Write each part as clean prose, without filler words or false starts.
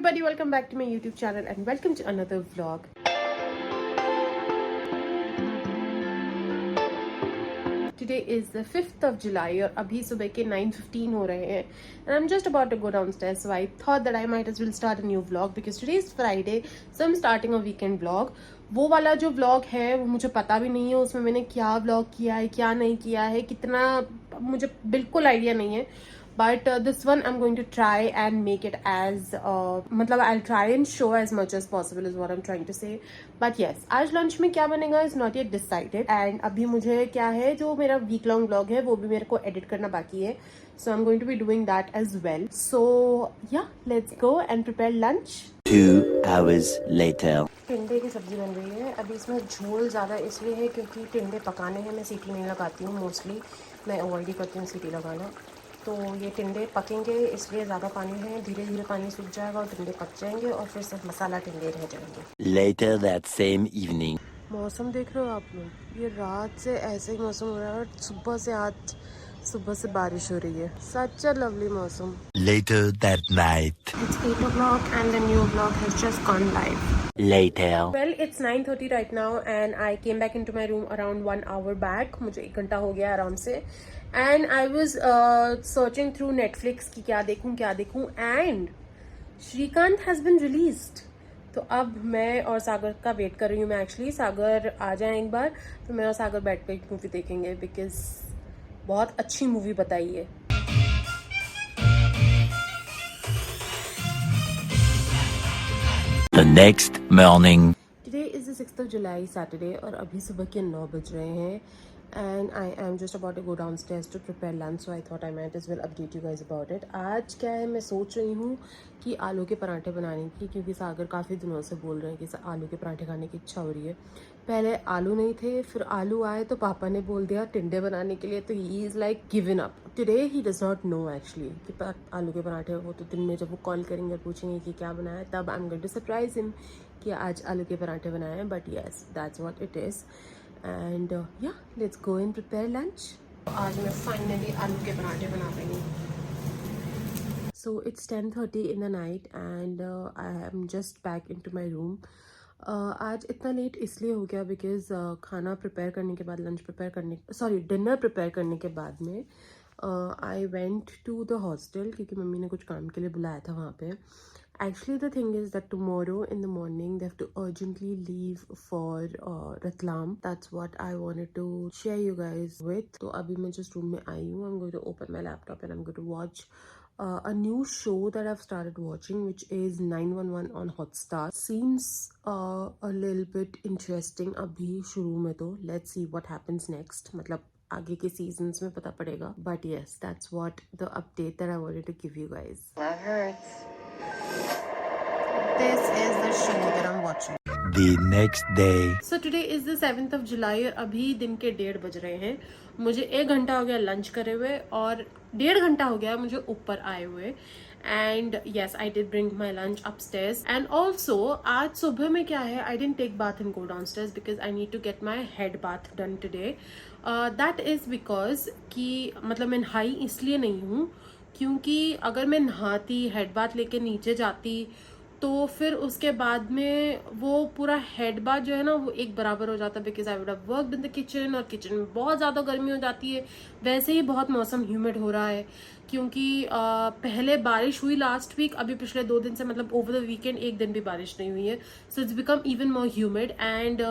everybody, welcome back to my YouTube channel and welcome to another vlog. Today is the 5th of July और अभी सुबह के 9:15 हो रहे हैं and I'm just about to go downstairs, so I thought that I might as well start a new vlog because today is Friday, so I'm starting a weekend vlog. वो वाला जो vlog है वो मुझे पता भी नहीं है उसमें मैंने क्या vlog किया है क्या नहीं किया है कितना मुझे बिल्कुल आइडिया नहीं है. But this one I'm going to try and make it as मतलब I'll try and show as much as possible is what I'm trying to say. But yes, आज lunch में क्या बनेगा is not yet decided and अभी मुझे क्या है जो मेरा week long vlog है वो भी मेरे को edit करना बाकी है. So I'm going to be doing that as well. So yeah, let's go and prepare lunch. 2 hours later. टिंडे की सब्जी बन रही है. अभी इसमें झोल ज़्यादा इसलिए है क्योंकि टिंडे पकाने हैं. मैं सीटी नहीं लगाती हूँ मोस्टली. मैं अवॉइड ही करती हूँ सीटी लगाना. तो ये टिंडे पकेंगे इसलिए ज़्यादा पानी है. धीरे धीरे पानी सूख जाएगा और टिंडे पक जाएंगे और फिर सिर्फ मसाला टिंडे रह जाएंगे. Later that same evening. मौसम देख रहे हो आप लोग. ये रात से ऐसे ही मौसम हो रहा है और सुबह से आज सुबह से बारिश हो रही है. सच अ लवली मौसम. Later that night. It's 8 o'clock and the new vlog has just gone live. Later. Well, it's 9:30 right now and I came back into my room around 1 hour back. मुझे 1 घंटा हो गया आराम से. And I was searching through Netflix कि क्या देखूं and Shrikant has been released. तो अब मैं और सागर का वेट कर रही हूँ. मैं एक्चुअली सागर आ जाए एक बार तो मैं और सागर बैठ कर मूवी देखेंगे बिकॉज बहुत अच्छी मूवी बताई है. The next morning. Today is the 6th of July, Saturday और अभी सुबह के 9 बज रहे हैं and I am just about to go downstairs to prepare lunch, so I thought I might as well update you guys about it. आज क्या है मैं सोच रही हूँ कि आलू के पराठे बनाने की क्योंकि सागर काफ़ी दिनों से बोल रहे हैं कि आलू के पराठे खाने की इच्छा हो रही है. पहले आलू नहीं थे फिर आलू आए तो पापा ने बोल दिया टिंडे बनाने के लिए तो he is like given up. Today he does not know actually कि आलू के पराठे. वो तो दिन में जब वो कॉल करेंगे पूछेंगे कि क्या बनाया है तब I am going to surprise him कि आज आलू के पराठे बनाए हैं. But yes that's what it is and yeah, let's go and prepare lunch. आज मैं finally आलू के पराठे बना रही हूँ. So it's 10:30 in the night and I am just back into my room. आज इतना लेट इसलिए हो गया बिकॉज खाना प्रिपेयर करने के बाद डिनर प्रिपेयर करने के बाद में I went to the hostel क्योंकि मम्मी ने कुछ काम के लिए बुलाया था वहाँ पे. Actually, the thing is that tomorrow in the morning they have to urgently leave for Ratlam. That's what I wanted to share you guys with. तो अभी मैं just room में आई हूँ. I'm going to open my laptop and I'm going to watch a new show that I've started watching, which is 911 on Hotstar. Seems a little bit interesting अभी शुरू में तो. Let's see what happens next. मतलब आगे के seasons में पता पड़ेगा. But yes, that's what the update that I wanted to give you guys. That hurts. This is the show that I'm watching. The next day. So today is the 7th of July और अभी दिन के 1:30 बज रहे हैं. मुझे 1 घंटा हो गया लंच करे हुए और 1.5 घंटा हो गया मुझे ऊपर आए हुए. And yes, I did bring my lunch upstairs. And also आज सुबह में क्या है I didn't take bath and go downstairs because I need to get my head bath done today. That is because कि मतलब मैं नहाई इसलिए नहीं हूँ क्योंकि अगर मैं नहाती हेड बाथ लेके नीचे जाती तो फिर उसके बाद में वो पूरा हेड बाथ जो है ना वो एक बराबर हो जाता because I would have worked in the kitchen और किचन में बहुत ज़्यादा गर्मी हो जाती है. वैसे ही बहुत मौसम ह्यूमिड हो रहा है क्योंकि पहले बारिश हुई लास्ट वीक. अभी पिछले 2 दिन से मतलब ओवर द वीकेंड एक दिन भी बारिश नहीं हुई है. So it's become even more humid and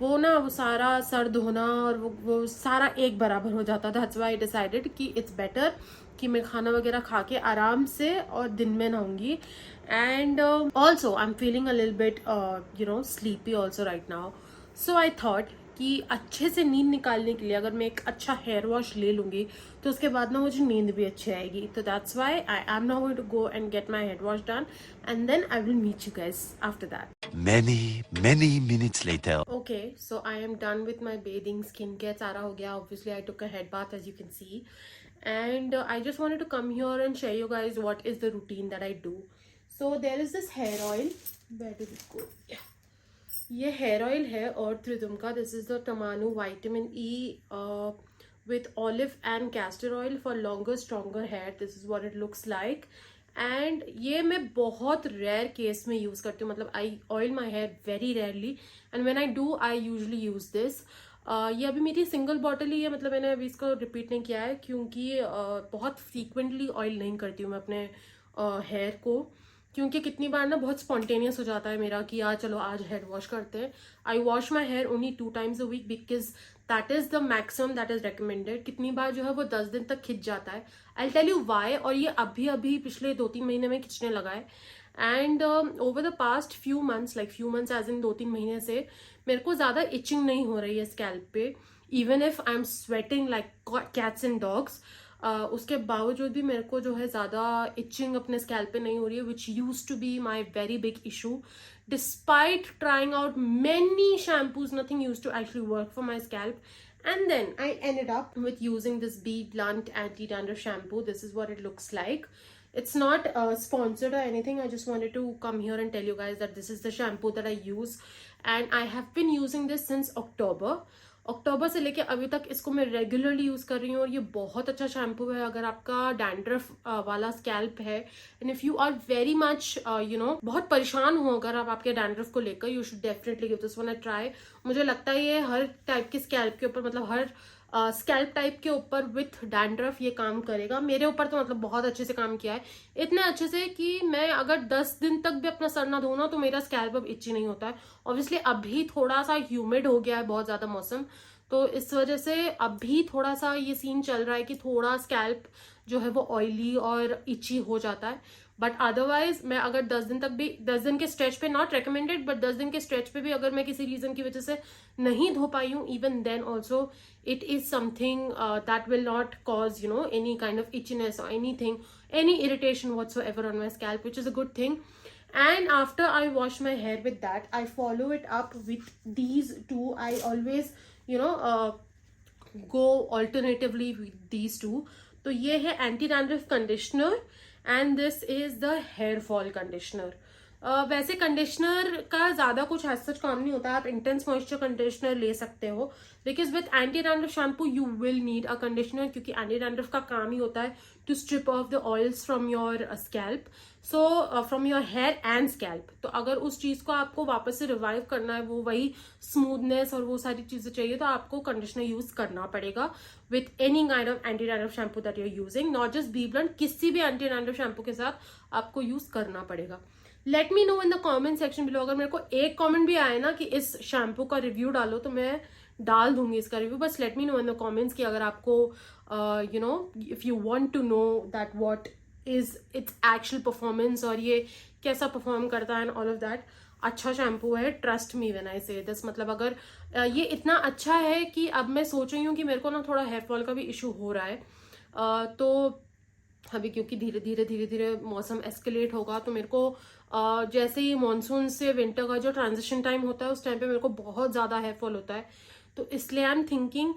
वो सारा सर धोना और वो सारा एक बराबर हो जाता. दैट्स व्हाई आई डिसाइडेड कि इट्स बेटर कि मैं खाना वगैरह खा के आराम से और दिन में नहाऊंगी. And also I'm feeling a little bit sleepy also right now. So I thought कि अच्छे से नींद निकालने के लिए अगर मैं एक अच्छा हेयर वॉश ले लूँगी तो उसके बाद ना मुझे नींद भी अच्छी आएगी. तो that's why I am now going to go and get my head wash done and then I will meet you guys after that. Many minutes later. Okay, so I am done with my bathing. Skincare सारा हो गया. Obviously I took a head bath as you can see and I just wanted to come here and share you guys what is the routine that I do. So there is this hair oil. Where did it go? Yeah. ये hair oil है और त्रिदुम का. This is the Tomano vitamin E with olive and castor oil for longer stronger hair. This is what it looks like and ये मैं बहुत rare case में use करती हूँ, मतलब I oil my hair very rarely and when I do I usually use this. ये अभी मेरी सिंगल बॉटल ही है, मतलब मैंने अभी इसको रिपीट नहीं किया है क्योंकि बहुत फ्रीक्वेंटली ऑयल नहीं करती हूँ मैं अपने हेयर को, क्योंकि कितनी बार ना बहुत स्पॉन्टेनियस हो जाता है मेरा कि यार चलो आज हेयर वॉश करते हैं। I wash my hair only 2 times a week because that is the maximum that is recommended. कितनी बार जो है वो 10 दिन तक खिंच जाता है। आई टेल यू वाई, और ये अभी अभी पिछले 2-3 महीने में खिंचने लगा है। And over the past few months, like few months as in 2-3 महीने से मेरे को ज्यादा इचिंग नहीं हो रही है स्कैल्प पे, even if I am sweating like cats and dogs. उसके बावजूद भी मेरे को जो है ज्यादा इचिंग अपने स्कैल्प पे नहीं हो रही है, which use to be my very big issue. Despite trying out many shampoos, nothing used to actually work for my scalp. And then I ended up with using this Be Blunt anti-dandruff shampoo. This is what it looks like. It's not sponsored or anything. I just wanted to come here and tell you guys that this is the shampoo that I use. And I have been using this since October. अक्टूबर से लेके अभी तक इसको मैं regularly use कर रही हूँ और ये बहुत अच्छा शैम्पू है अगर आपका डैंड्रफ वाला स्कैल्प है and if you are very much बहुत परेशान हो अगर आप आपके डैंड्रफ को लेकर, you should definitely give this one a try. मुझे लगता है ये हर टाइप के स्कैल्प के ऊपर, मतलब हर स्कैल्प टाइप के ऊपर विथ डैंड्रफ ये काम करेगा। मेरे ऊपर तो मतलब बहुत अच्छे से काम किया है, इतने अच्छे से कि मैं अगर 10 दिन तक भी अपना सर ना धो ना तो मेरा स्कैल्प अब इची नहीं होता है। ऑब्वियसली अभी थोड़ा सा ह्यूमिड हो गया है, बहुत ज्यादा मौसम, तो इस वजह से अभी थोड़ा सा ये सीन चल रहा है कि थोड़ा स्कैल्प जो है वो ऑयली और इची हो जाता है। बट अदरवाइज मैं अगर 10 दिन तक भी, 10 दिन के स्ट्रेच पे, नॉट रिकमेंडेड बट 10 दिन के स्ट्रेच पे भी अगर मैं किसी रीजन की वजह से नहीं धो पाई हूँ, even then also it is something that will not cause any kind of itchiness or anything, any irritation whatsoever on my scalp, which is a good thing. And after I wash my hair with that, I follow it up with these two. I always go alternatively with these two. तो ये है anti dandruff conditioner and this is the hair fall conditioner. वैसे conditioner का ज्यादा कुछ ऐसा सच काम नहीं होता, आप इंटेंस मॉइस्चर कंडीशनर ले सकते हो because with anti dandruff shampoo you will need a conditioner, क्योंकि एंटी डैंड्रफ का काम ही होता है to strip off the oils from your scalp, so from your hair and scalp. तो अगर उस चीज को आपको वापस से रिवाइव करना है, वो वही स्मूथनेस और वो सारी चीजें चाहिए, तो आपको कंडीशनर यूज करना पड़ेगा with any kind of anti dandruff shampoo that you are using, not just be blunt, किसी भी एंटी डैंड्रफ शैम्पू के साथ आपको यूज करना पड़ेगा। Late me know in the comment section below, अगर मेरे को एक कॉमेंट भी आए ना कि इस शैम्पू का रिव्यू डालो तो मैं डाल दूंगी इसका रिव्यू। बस let me know in the comments कि अगर आपको if you want to know that what is its actual performance और ये कैसा परफॉर्म करता है एंड ऑल ऑफ दैट। अच्छा शैम्पू है, trust me when I say this. मतलब अगर ये इतना अच्छा है कि अब मैं सोच रही हूँ कि मेरे को ना थोड़ा हेयर फॉल का भी इशू हो रहा है, तो अभी क्योंकि धीरे धीरे मौसम एस्केलेट होगा, तो मेरे को जैसे ही मानसून से विंटर का जो ट्रांजिशन टाइम होता है उस टाइम पे मेरे को बहुत ज़्यादा हेयर फॉल होता है। तो इसलिए आई एम थिंकिंग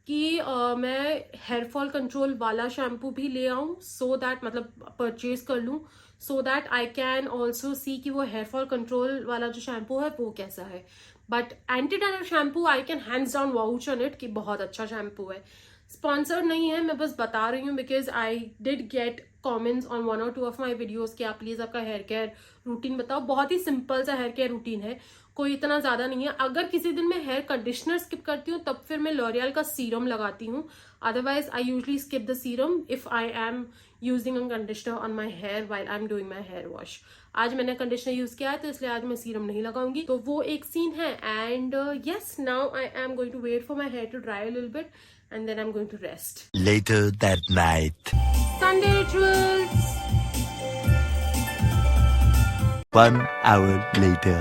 कि मैं हेयर फॉल कंट्रोल वाला शैम्पू भी ले आऊँ, सो दैट मतलब परचेज कर लूँ, so that I can also see कि वो हेयर फॉल कंट्रोल वाला जो शैम्पू है वो कैसा है। But anti dandruff shampoo I can hands down vouch on it कि बहुत अच्छा शैम्पू है। स्पॉन्सर्ड नहीं है, मैं बस बता रही हूँ because I did get comments on 1 or 2 of my videos कि आप प्लीज आपका हेयर केयर रूटीन बताओ। बहुत ही सिंपल सा हेयर केयर रूटीन है, कोई इतना ज्यादा नहीं है। अगर किसी दिन मैं हेयर कंडीशनर स्किप करती हूँ तब फिर मैं लॉरियल का सीरम लगाती हूँ, otherwise I usually skip the serum if I am using a conditioner on my hair while I am doing my hair wash. आज मैंने कंडीशनर यूज किया है तो इसलिए आज मैं सीरम नहीं लगाऊंगी, तो वो एक सीन है। And yes, now I am going to wait for my hair to dry a little bit and then I'm going to rest. Later that night. Sunday rituals. 1 hour later.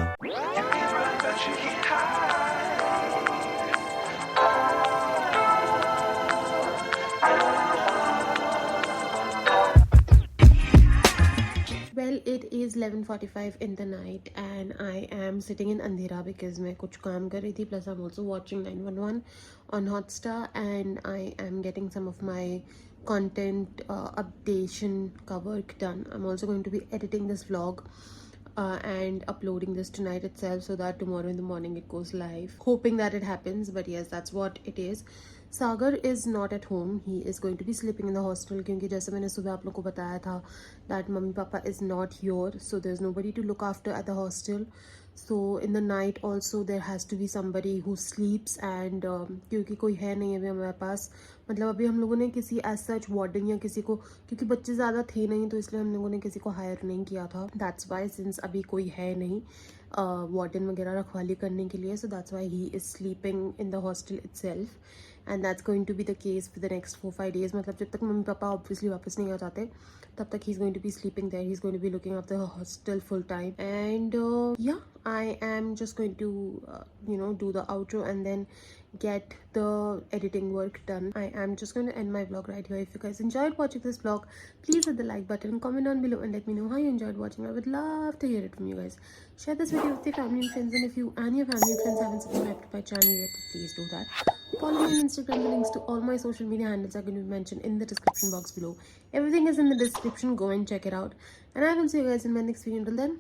Well, it is 11:45 in the night and I am sitting in अंधेरा because मैं कुछ काम कर रही थी, plus I'm also watching 911 on Hotstar and I am getting some of my content updation का work done. I'm also going to be editing this vlog and uploading this tonight itself so that tomorrow in the morning it goes live. Hoping that it happens, but yes, that's what it is. Sagar is not at home, he is going to be sleeping in the hostel, क्योंकि जैसे मैंने सुबह आप लोग को बताया था that mummy papa is not here, so there is nobody to look after at the hostel. So in the night also there has to be somebody who sleeps and क्योंकि कोई है नहीं अभी हमारे पास, मतलब अभी हम लोगों ने किसी एज सच वार्डन या किसी को, क्योंकि बच्चे ज़्यादा थे नहीं तो इसलिए हम लोगों ने किसी को हायर नहीं किया था. दैट्स वाई सिंस अभी कोई है नहीं वार्डन वगैरह रखवाली करने के लिए, so that's why he is sleeping in the hostel itself. And that's going to be the case for the next 4-5 days. मतलब जब तक मम्मी पापा ऑब्वियसली वापस नहीं आ जाते तब तक he is going to be sleeping there. He is going to be looking after the hostel full time. And yeah, I am just going to do the outro and then get the editing work done. I am just going to end my vlog right here. If you guys enjoyed watching this vlog, please hit the like button, comment down below and let me know how you enjoyed watching. I would love to hear it from you guys. Share this video with your family and friends, and if you and your family and friends haven't subscribed to my channel yet, please do that. Follow me on Instagram. The links to all my social media handles are going to be mentioned in the description box below. Everything is in the description. Go and check it out, and I will see you guys in my next video. Until then,